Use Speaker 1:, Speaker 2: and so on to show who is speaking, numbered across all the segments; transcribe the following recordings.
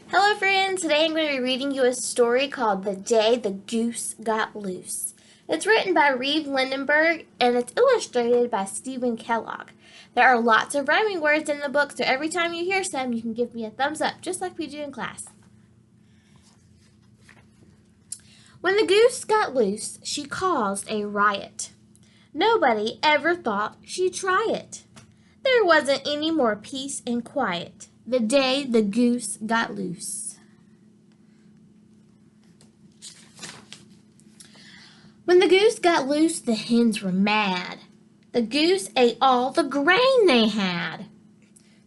Speaker 1: Hello friends, today I'm going to be reading you a story called The Day the Goose Got Loose. It's written by Reeve Lindenberg and it's illustrated by Stephen Kellogg. There are lots of rhyming words in the book, so every time you hear some, you can give me a thumbs up, just like we do in class. When the goose got loose, she caused a riot. Nobody ever thought she'd try it. There wasn't any more peace and quiet the day the goose got loose. When the goose got loose, the hens were mad. The goose ate all the grain they had.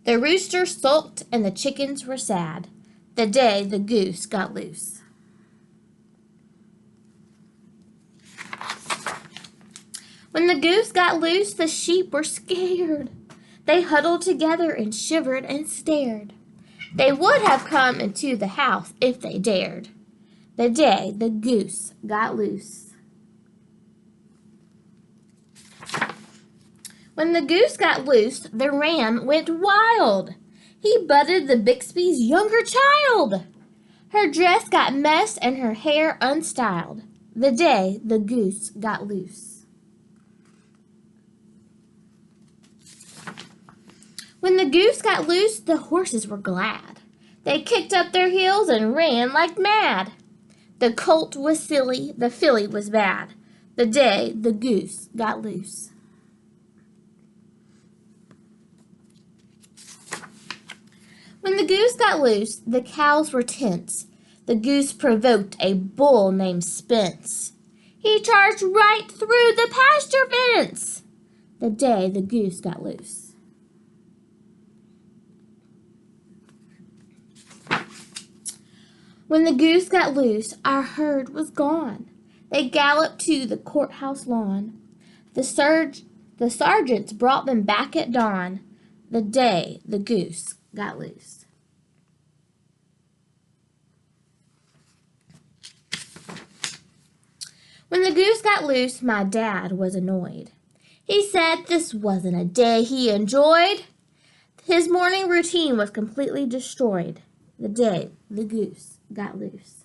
Speaker 1: The rooster sulked and the chickens were sad the day the goose got loose. When the goose got loose, the sheep were scared. They huddled together and shivered and stared. They would have come into the house if they dared. The day the goose got loose. When the goose got loose, the ram went wild. He butted the Bixby's younger child. Her dress got messed and her hair unstyled. The day the goose got loose. When the goose got loose, the horses were glad. They kicked up their heels and ran like mad. The colt was silly, the filly was bad. The day the goose got loose. When the goose got loose, the cows were tense. The goose provoked a bull named Spence. He charged right through the pasture fence. The day the goose got loose. When the goose got loose, our herd was gone. They galloped to the courthouse lawn. The sergeants brought them back at dawn. The day the goose got loose. When the goose got loose, my dad was annoyed. He said this wasn't a day he enjoyed. His morning routine was completely destroyed. The day the goose got loose.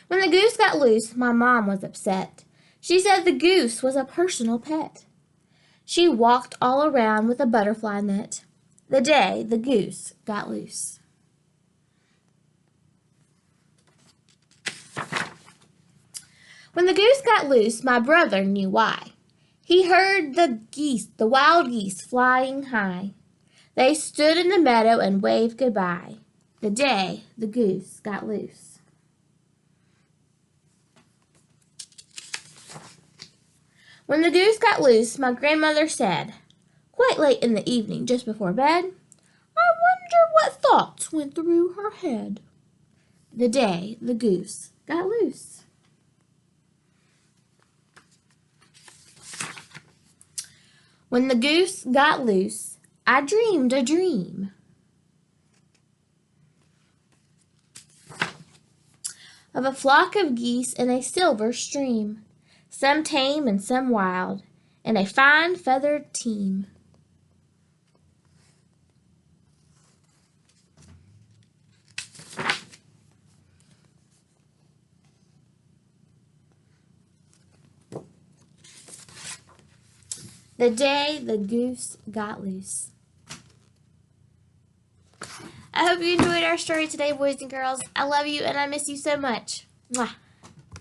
Speaker 1: When the goose got loose, my mom was upset. She said the goose was a personal pet. She walked all around with a butterfly net. The day the goose got loose. When the goose got loose, my brother knew why. He heard the wild geese flying high. They stood in the meadow and waved goodbye. The day the goose got loose. When the goose got loose, my grandmother said, quite late in the evening, just before bed, I wonder what thoughts went through her head. The day the goose got loose. When the goose got loose, I dreamed a dream. Of a flock of geese in a silver stream, some tame and some wild, and a fine feathered team. The day the goose got loose. I hope you enjoyed our story today, boys and girls. I love you and I miss you so much. Mwah.